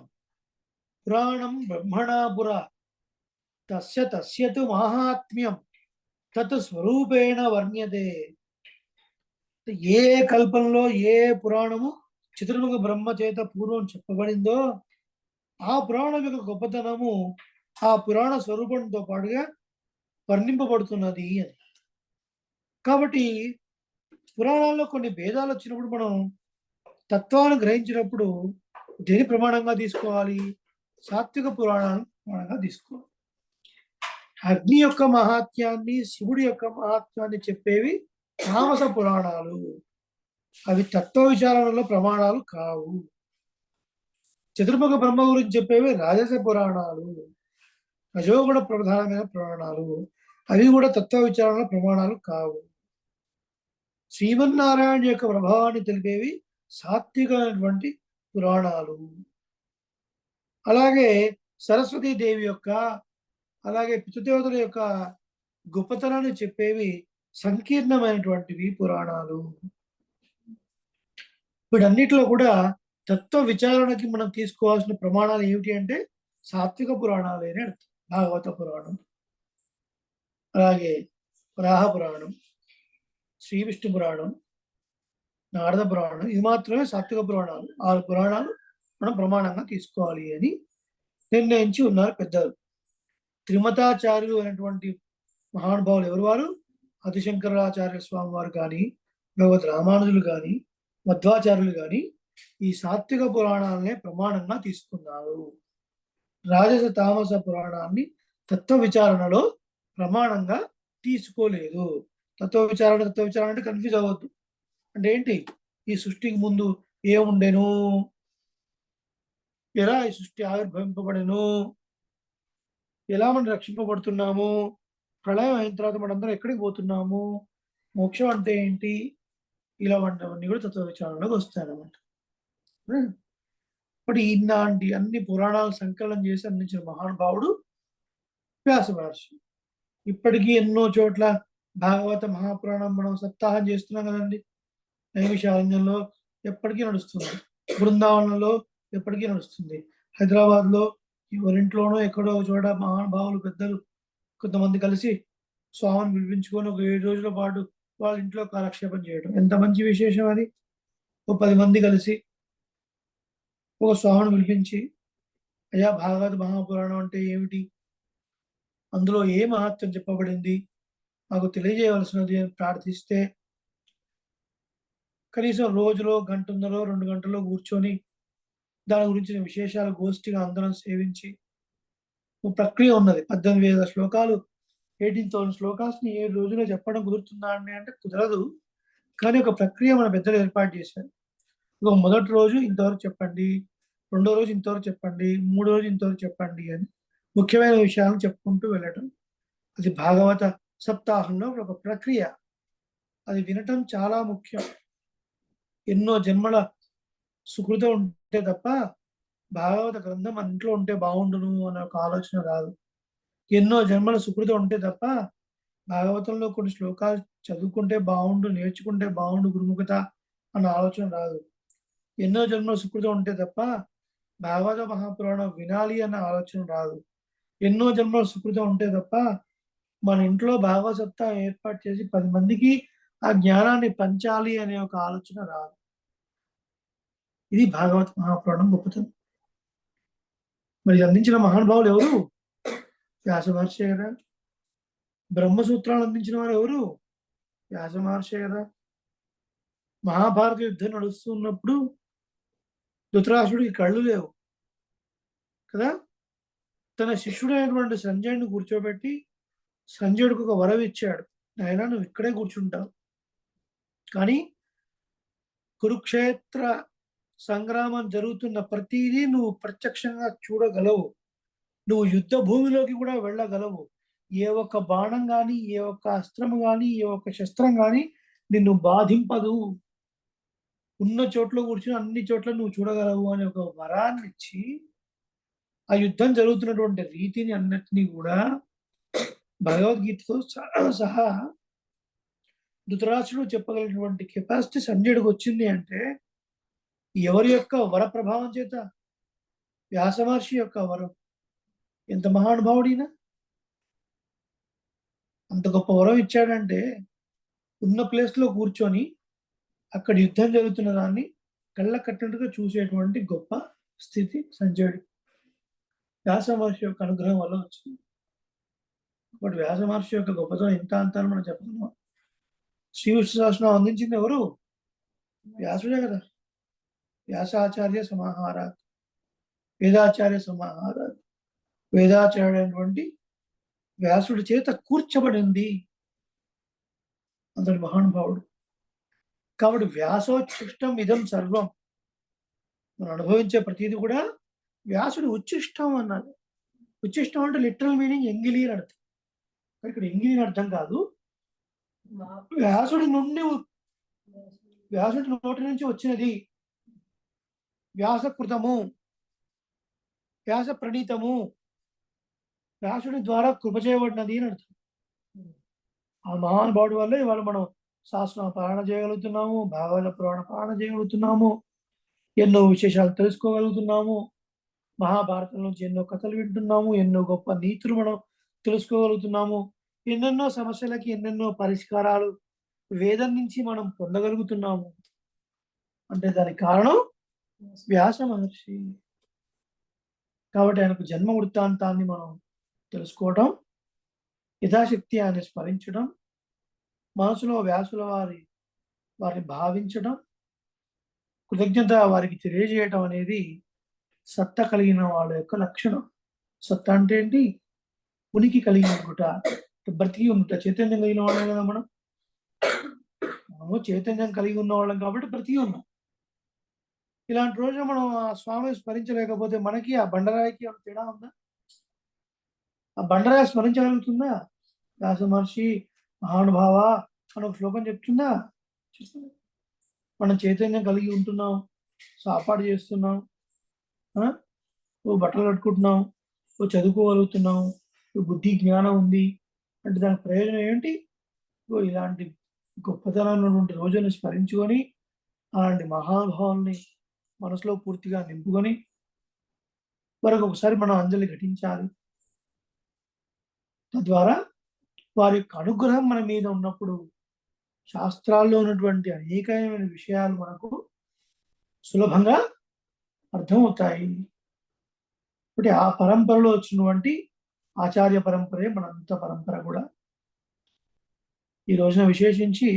Speaker 1: పురాణం బ్రహ్మణాపుర తస్య తస్యతు మాహాత్మ్యం తత్ స్వరూపేణ వర్ణ్యతే. ఏ కల్పంలో ఏ పురాణము చతుర్ముఖ బ్రహ్మ చేత పూర్వం చెప్పబడిందో ఆ పురాణం యొక్క గొప్పతనము ఆ పురాణ స్వరూపంతో పాటుగా వర్ణింపబడుతున్నది అని. కాబట్టి పురాణాల్లో కొన్ని భేదాలు వచ్చినప్పుడు మనం తత్వాన్ని గ్రహించినప్పుడు దేని ప్రమాణంగా తీసుకోవాలి? సాత్విక పురాణాలను ప్రమాణంగా తీసుకోవాలి. అగ్ని యొక్క మహాత్యాన్ని, శివుడి యొక్క మహాత్యాన్ని చెప్పేవి తామస పురాణాలు. అవి తత్వ విచారణలో ప్రమాణాలు కావు. చతుర్ముఖ బ్రహ్మ గురించి చెప్పేవి రాజస పురాణాలు, రజోగుణ ప్రధానమైన పురాణాలు. అవి కూడా తత్వ విచారణ ప్రమాణాలు కావు. శ్రీమన్నారాయణ యొక్క ప్రభావాన్ని తెలిపేవి సాత్వికమైనటువంటి పురాణాలు. అలాగే సరస్వతీ దేవి యొక్క అలాగే పితృదేవతల యొక్క గొప్పతనాన్ని చెప్పేవి సంకీర్ణమైనటువంటివి పురాణాలు. వీటన్నిటిలో కూడా తత్వ విచారణకి మనం తీసుకోవాల్సిన ప్రమాణాలు ఏమిటి అంటే సాత్విక పురాణాలే అని అర్థం. భాగవత పురాణం, అలాగే వరాహ పురాణం, శ్రీ విష్ణు పురాణం, నారద పురాణం, ఇది మాత్రమే సాత్విక పురాణాలు. 6 పురాణాలు మనం ప్రమాణంగా తీసుకోవాలి అని నిర్ణయించి ఉన్నారు పెద్దలు. త్రిమతాచార్యులు అనేటువంటి మహానుభావులు ఎవరు వారు? ఆదిశంకరాచార్య స్వామి వారు కానీ, భగవద్ రామానుజులు కానీ, మధ్వాచార్యులు కానీ ఈ సాత్విక పురాణాలనే ప్రమాణంగా తీసుకున్నారు. రాజస తామస పురాణాన్ని తత్వ విచారణలో ప్రమాణంగా తీసుకోలేదు. తత్వ విచారణ అంటే కన్ఫ్యూజ్ అవ్వద్దు. అంటే ఏంటి? ఈ సృష్టికి ముందు ఏముండెను, ఎలా ఈ సృష్టి ఆవిర్భవింపబడెను, ఎలా మనం రక్షింపబడుతున్నాము, ప్రళయం అయిన తర్వాత మనందరం ఎక్కడికి పోతున్నాము, మోక్షం అంటే ఏంటి, ఇలా వంటివన్నీ కూడా తత్వ విచారణలోకి వస్తాయన్నమాట. బట్ ఇలాంటి అన్ని పురాణాలు సంకలనం చేసి అందించిన మహానుభావుడు వ్యాస మహర్షి. ఇప్పటికీ ఎన్నో చోట్ల భాగవత మహాపురాణం మనం సప్తాహం చేస్తున్నాం కదండి. నైమిషారణ్యంలో ఎప్పటికీ నడుస్తుంది, బృందావనంలో ఎప్పటికీ నడుస్తుంది, హైదరాబాద్లో ఎవరింట్లోనో ఎక్కడో చోట మహానుభావులు పెద్దలు కొంతమంది కలిసి స్వామిని పిలిపించుకొని ఒక 7 రోజుల పాటు వాళ్ళ ఇంట్లో కాలక్షేపం చేయడం ఎంత మంచి విశేషం అది. ఒక 10 మంది కలిసి ఒక స్వామిని పిలిపించి, అయ్యా భాగవత మహాపురాణం అంటే ఏమిటి, అందులో ఏ మహత్వం చెప్పబడింది మాకు తెలియజేయవలసినది అని ప్రార్థిస్తే కనీసం రోజులో 1 గంటన్నర 2 గంటల్లో కూర్చొని దాని గురించిన విశేషాలు గోష్ఠిగా అందరం సేవించి ఒక ప్రక్రియ ఉన్నది. 18,000 శ్లోకాలు, 18,000 శ్లోకాస్ని 7 రోజుల్లో చెప్పడం కుదురుతుందా అండి అంటే కుదరదు. కానీ ఒక ప్రక్రియ మన పెద్దలు ఏర్పాటు చేశారు. మొదటి రోజు ఇంతవరకు చెప్పండి, రెండో రోజు ఇంతవరకు చెప్పండి, మూడో రోజు ఇంతవరకు చెప్పండి అని ముఖ్యమైన విషయాలను చెప్పుకుంటూ వెళ్ళటం. అది భాగవత సప్తాహంలో ఒక ప్రక్రియ. అది వినటం చాలా ముఖ్యం. ఎన్నో జన్మల సుకృతం ఉంటే తప్ప భాగవత గ్రంథం మన ఇంట్లో ఉంటే బాగుండును అనే ఒక ఆలోచన రాదు. ఎన్నో జన్మల సుకృతం ఉంటే తప్ప భాగవతంలో కొన్ని శ్లోకాలు చదువుకుంటే బాగుండు, నేర్చుకుంటే బాగుండు గురుముఖత అన్న ఆలోచన రాదు. ఎన్నో జన్మల సుకృతం ఉంటే తప్ప భాగవత మహాపురాణం వినాలి అన్న ఆలోచన రాదు. ఎన్నో జన్మల సుకృతం ఉంటే తప్ప మన ఇంట్లో భాగవత సప్తాహం ఏర్పాటు చేసి 10 మందికి ఆ జ్ఞానాన్ని పంచాలి అనే ఒక ఆలోచన రాదు. ఇది భాగవత మహాపురాణం గొప్పతనం. మరి అందించిన మహానుభావులు ఎవరు? వ్యాస మహర్షి కదా. బ్రహ్మసూత్రాలు అందించిన వారు ఎవరు? వ్యాస మహర్షి కదా. మహాభారత యుద్ధం నడుస్తున్నప్పుడు ధృతరాష్ట్రుడికి కళ్ళు లేవు కదా. తన శిష్యుడైనటువంటి సంజయుడిని కూర్చోబెట్టి సంజయుడికి ఒక వరం ఇచ్చాడు, ఆయన నువ్వు ఇక్కడే కూర్చుంటావు, కానీ కురుక్షేత్ర సంగ్రామం జరుగుతున్న ప్రతిదీ నువ్వు ప్రత్యక్షంగా చూడగలవు, నువ్వు యుద్ధ భూమిలోకి కూడా వెళ్ళగలవు, ఏ ఒక్క బాణం కానీ, ఏ ఒక్క అస్త్రం కానీ, ఏ ఒక్క శస్త్రం కానీ నిన్ను బాధింపదు, ఉన్న చోట్ల కూర్చుని అన్ని చోట్ల నువ్వు చూడగలవు అనే ఒక వరాన్ని ఇచ్చి ఆ యుద్ధం జరుగుతున్నటువంటి రీతిని అన్నిటినీ కూడా భగవద్గీతతో సహా ధృతరాష్ట్రుడు చెప్పగలిగినటువంటి కెపాసిటీ సంజయుడికి వచ్చింది అంటే ఎవరి యొక్క వర ప్రభావం చేత? వ్యాస మహర్షి యొక్క వరం. ఎంత మహానుభావుడినా అంత గొప్ప వరం ఇచ్చాడంటే ఉన్న ప్లేస్లో కూర్చొని అక్కడ యుద్ధం జరుగుతున్న దాన్ని కళ్ళ కట్టినట్టుగా చూసేటువంటి గొప్ప స్థితి సంజయుడి వ్యాస మహర్షి యొక్క అనుగ్రహం వల్ల వచ్చింది. బట్ వ్యాస మహర్షి యొక్క గొప్పతనం ఇంత అంతాన్ని మనం చెప్పగలం. శ్రీ విష్ణు సహస్రనామం అందించింది ఎవరు? వ్యాసుడే కదా. వ్యాసాచార్య సమాహారాత్, వేదాచార్య సమాహారాత్, వేదాచార్యుడైనటువంటి వ్యాసుడి చేత కూర్చబడింది అంతటి మహానుభావుడు. కాబట్టి వ్యాసోచ్ఛిష్టం ఇదం సర్వం, మనం అనుభవించే ప్రతిదీ కూడా వ్యాసుడు ఉచ్ఛిష్టం అన్నాడు. ఉచ్ఛిష్టం అంటే లిటరల్ మీనింగ్ ఎంగిలి అని అర్థం. ఇక్కడ ఎంగిలి అని అర్థం కాదు, వ్యాసుడి నోటి నుంచి వచ్చినది వ్యాసకృతము. వ్యాస ప్రణీతము, వ్యాసుడి ద్వారా కృప చేయబడినది అని అర్థం. ఆ మహానుభావుడి వల్ల ఇవాళ మనం శాస్త్రం పాలన చేయగలుగుతున్నాము, భాగవత పురాణ పాలన చేయగలుగుతున్నాము, ఎన్నో విశేషాలు తెలుసుకోగలుగుతున్నాము, మహాభారతం నుంచి ఎన్నో కథలు వింటున్నాము, ఎన్నో గొప్ప నీతులు మనం తెలుసుకోగలుగుతున్నాము, ఎన్నెన్నో సమస్యలకి ఎన్నెన్నో పరిష్కారాలు వేదం నుంచి మనం పొందగలుగుతున్నాము. అంటే దానికి కారణం వ్యాస మహర్షి. కాబట్టి ఆయనకు జన్మ వృత్తాంతాన్ని మనం తెలుసుకోవడం, యథాశక్తి ఆయన స్మరించడం, మనసులో వ్యాసుల వారిని భావించడం, కృతజ్ఞత వారికి తెలియజేయటం అనేది సత్త కలిగిన వాళ్ళ యొక్క లక్షణం. సత్త అంటే ఏంటి? ఉనికి కలిగి ఉండుట, బ్రతికి ఉండుట. చైతన్యం కలిగిన వాళ్ళే కదా మనము చైతన్యం కలిగి ఉన్న వాళ్ళం కాబట్టి బ్రతికి ఉన్నాం. ఇలాంటి రోజున మనం ఆ స్వామిని స్మరించలేకపోతే మనకి ఆ బండరాయికి ఏమైనా తేడా ఉందా? ఆ బండరాయి స్మరించగలుగుతుందా? వ్యాస మహర్షి మహానుభావ అని ఒక శ్లోకం చెప్తుందా? మనం చైతన్యం కలిగి ఉంటున్నాం, సాపాటు చేస్తున్నాం, ఓ బట్టలు కట్టుకుంటున్నాం, ఓ చదువుకోగలుగుతున్నాం, ఓ బుద్ధి జ్ఞానం ఉంది అంటే దాని ప్రయోజనం ఏంటి? ఓ ఇలాంటి గొప్పతనమైనటువంటి రోజులను స్మరించుకొని అలాంటి మహానుభావుల్ని మనసులో పూర్తిగా నింపుకొని వారికి ఒకసారి మనం అంజలి ఘటించాలి. తద్వారా వారి యొక్క అనుగ్రహం మన మీద ఉన్నప్పుడు శాస్త్రాల్లో ఉన్నటువంటి అనేకమైన విషయాలు మనకు సులభంగా అర్థమవుతాయి. అంటే ఆ పరంపరలో వచ్చినటువంటి ఆచార్య పరంపరే మనంత పరంపర కూడా. ఈ రోజున విశేషించి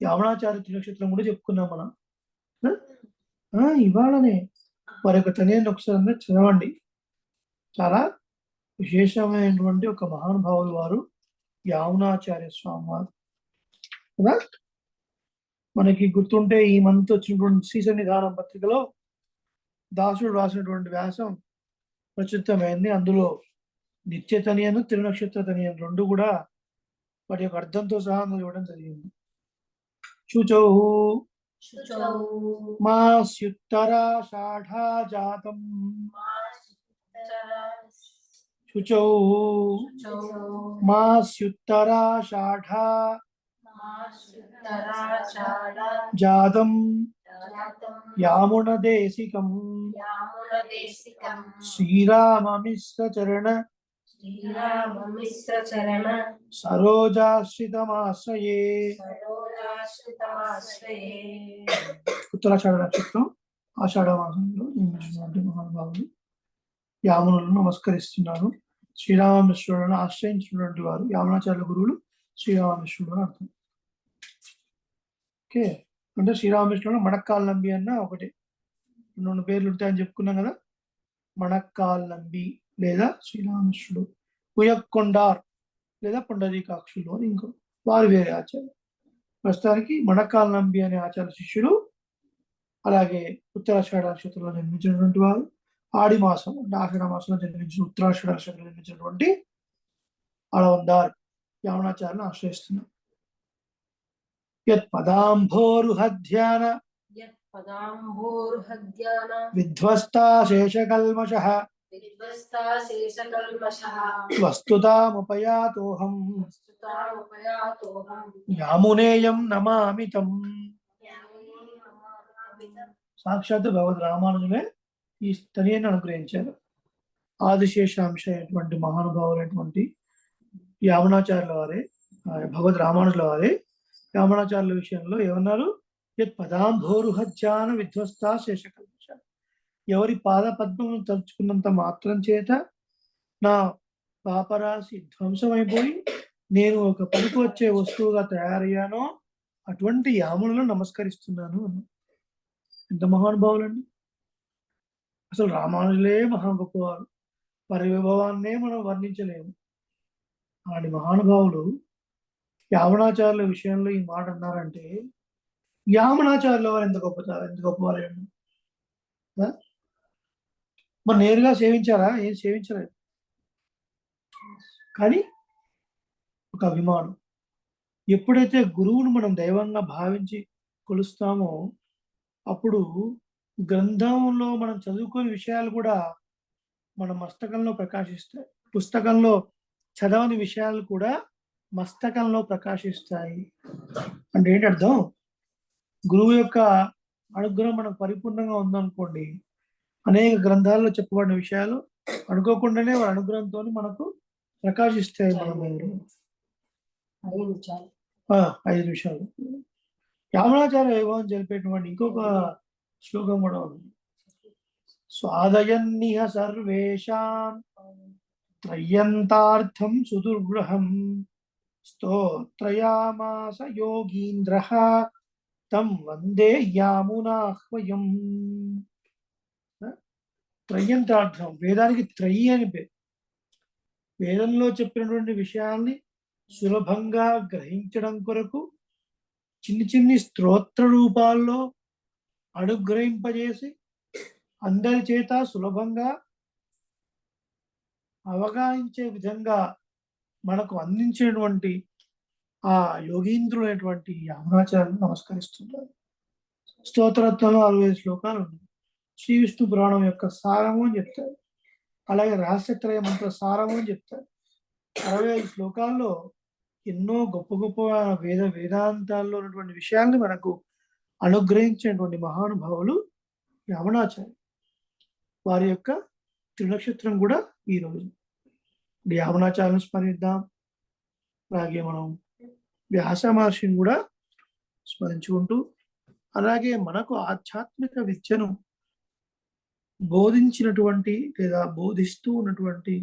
Speaker 1: యావనాచార్య తినక్షత్రం కూడా చెప్పుకున్నాం మనం. ఇవాళనే వారి యొక్క తనేని ఒకసారి అందరూ చదవండి. చాలా విశేషమైనటువంటి ఒక మహానుభావులు వారు యావనాచార్య స్వామి వారు కదా. మనకి గుర్తుంటే ఈ మంత్ వచ్చినటువంటి శ్రీ సన్నిధానం పత్రికలో దాసుడు రాసినటువంటి వ్యాసం ప్రచురితమైంది. అందులో నిత్య తనియను తిరునక్షత్ర తనియను రెండు కూడా వాటి యొక్క అర్థంతో సహా ఇవ్వడం జరిగింది. శుచౌ మాస్యుత్తరాషాఢా జాతం, శుచౌ మాస్యుత్తరాషాఢా జాతం యామునదేశికం శ్రీరామమిశ్రచరణ సరోజాశ్రితమాశ్రయే. ఉత్తరాషాఢ నక్షత్రం ఆషాఢ మాసంలో జన్మించినటువంటి మహానుభావులు యామునులను నమస్కరిస్తున్నాను. శ్రీరామమిశ్రులను ఆశ్రయించినటువంటి వారు యామునాచార్యుల గురువులు శ్రీరామమిశ్రుడు అని అర్థం. ఓకే, అంటే శ్రీరామమిశ్రుడు మణక్కాల్ నంబి అన్న ఒకటి రెండు పేర్లు ఉంటాయని చెప్పుకున్నాం కదా. మణక్కాల్ నంబి లేదా శ్రీరామమిశ్రుడు, ఉయక్కొండార్ లేదా పుండరీకాక్షులు అని ఇంకో వారు వేరే ఆచార్య. ప్రస్తుతానికి మణక్కాల్ నంబి అనే ఆచార్య శిష్యుడు, అలాగే ఉత్తరాషాఢ నక్షత్రంలో జన్మించినటువంటి వారు, ఆడి మాసం అంటే ఆషాఢ మాసంలో జన్మించిన ఉత్తరాషాఢ నక్షత్రంలో జన్మించినటువంటి అళవందార్ యావనాచార్యులను ఆశ్రయిస్తున్నారు. యత్ పదాంభోరుహధ్యాన విధ్వస్తా శేషకల్మషః వస్తుతాముపయాతోహం యామునేయం నమామి తం. సాక్షాత్ భగవద్ రామానుజులే ఈ తనియన్ని అనుగ్రహించారు. ఆదిశేషాంశ అయినటువంటి మహానుభావులైనటువంటి యామునాచార్యుల వారే, భగవద్ రామానుజుల వారే యామునాచార్యుల విషయంలో ఏమన్నారు? యత్ పదాంభోరుహధ్యాన విధ్వస్తా శేషకల్మష, ఎవరి పాద పద్మమును తలుచుకున్నంత మాత్రం చేత నా పాపరాశి ధ్వంసమైపోయి నేను ఒక పనికి వచ్చే వస్తువుగా తయారయ్యానో అటువంటి యాములను నమస్కరిస్తున్నాను అన్న. ఎంత మహానుభావులండి! అసలు రామానుజులే మహా గొప్పవారు, వారి విభవాన్నే మనం వర్ణించలేము. అలాంటి మహానుభావులు యావనాచార్యుల విషయంలో ఈ మాట అన్నారంటే యామనాచార్యుల వారు ఎంత గొప్పవారు. మరి నేరుగా సేవించారా? ఏం సేవించలేదు, కానీ ఒక అభిమానం. ఎప్పుడైతే గురువును మనం దైవంగా భావించి కొలుస్తామో అప్పుడు గ్రంథంలో మనం చదువుకునే విషయాలు కూడా మన మస్తకంలో ప్రకాశిస్తాయి. పుస్తకంలో చదవని విషయాలు కూడా మస్తకంలో ప్రకాశిస్తాయి. అంటే ఏంటి అర్థం? గురువు యొక్క అనుగ్రహం మనకు పరిపూర్ణంగా ఉందనుకోండి, అనేక గ్రంథాల్లో చెప్పబడిన విషయాలు అనుకోకుండానే వారి అనుగ్రహంతో మనకు ప్రకాశిస్తాయి. మనం 5 నిమిషాలు. యామనాచార్య వైభవం జరిపేటువంటి ఇంకొక శ్లోకం కూడా ఉంది. స్వాదయన్నిహ సర్వేషాం త్రయంతార్థం సుదుర్గ్రహం స్తోత్రయామాస యోగీంద్రః తం వందే యామునాహ్వయం. త్రయంతార్థం, వేదానికి త్రయి అని పేరు. వేదంలో చెప్పినటువంటి విషయాల్ని సులభంగా గ్రహించడం కొరకు చిన్ని చిన్ని స్తోత్ర రూపాల్లో అనుగ్రహింపజేసి అందరి చేత సులభంగా అవగాహించే విధంగా మనకు అందించినటువంటి ఆ యోగీంద్రుడైనటువంటి యామునాచార్యులను నమస్కరిస్తున్నారు. స్తోత్రత్వంలో 65 శ్లోకాలు ఉన్నాయి. శ్రీ విష్ణు పురాణం యొక్క సారము అని చెప్తారు. అలాగే రహస్యత్రయ మంత్ర సారము అని చెప్తారు. 65 శ్లోకాల్లో ఎన్నో గొప్ప గొప్ప వేదాంతాల్లో ఉన్నటువంటి విషయాల్ని మనకు అనుగ్రహించినటువంటి మహానుభావులు యామునాచార్య. వారి యొక్క త్రినక్షత్రం కూడా ఈ రోజు. యామునాచార్యులను స్మరిద్దాం. అలాగే మనం వ్యాస మహర్షిని కూడా స్మరించుకుంటూ, అలాగే మనకు ఆధ్యాత్మిక విద్యను బోధించినటువంటి లేదా బోధిస్తూ ఉన్నటువంటి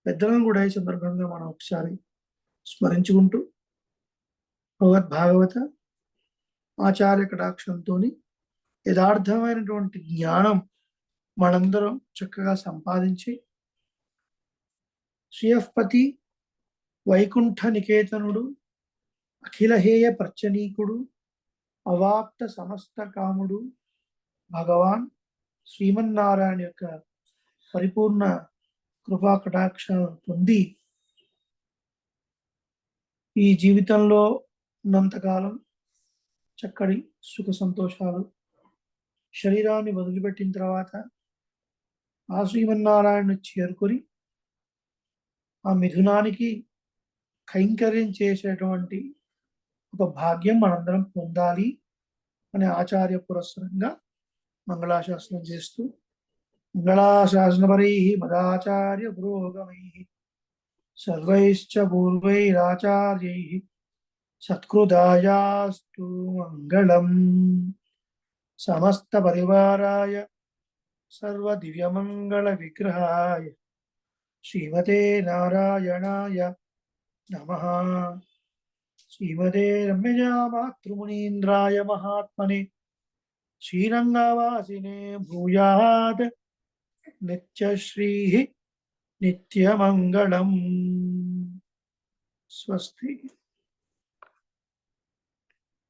Speaker 1: పెద్దలను కూడా ఈ సందర్భంగా మనం ఒకసారి స్మరించుకుంటూ, భగవద్భాగవత ఆచార్య కటాక్షంతో యథార్థమైనటువంటి జ్ఞానం మనందరం చక్కగా సంపాదించి శ్రీయపతి వైకుంఠ నికేతనుడు అఖిలహేయ ప్రచనీకుడు అవాప్త సమస్త కాముడు భగవాన్ శ్రీమన్నారాయణ యొక్క పరిపూర్ణ కృపా కటాక్షాలను పొంది ఈ జీవితంలో ఉన్నంతకాలం చక్కటి సుఖ సంతోషాలు, శరీరాన్ని వదిలిపెట్టిన తర్వాత ఆ శ్రీమన్నారాయణను చేరుకొని ఆ మిథునానికి కైంకర్యం చేసేటువంటి ఒక భాగ్యం మనందరం పొందాలి అనే ఆచార్య పురస్సరంగా మంగళాశాసనం చేస్తూ, మంగళాశాసనపరై మదాచార్య పురోగమై సర్వైశ్చ పూర్వైరాచార్యై సత్కృతాయాస్తు మంగళం. సమస్త పరివారాయ సర్వ దివ్యమంగళ విగ్రహాయ శ్రీమతే నారాయణాయ నమః. శ్రీమతే రమ్యజా మాతృమునీంద్రాయ మహాత్మనే శ్రీరంగవాసినే భూయాద్ నిత్యశ్రీ నిత్యమంగళం. స్వస్తి.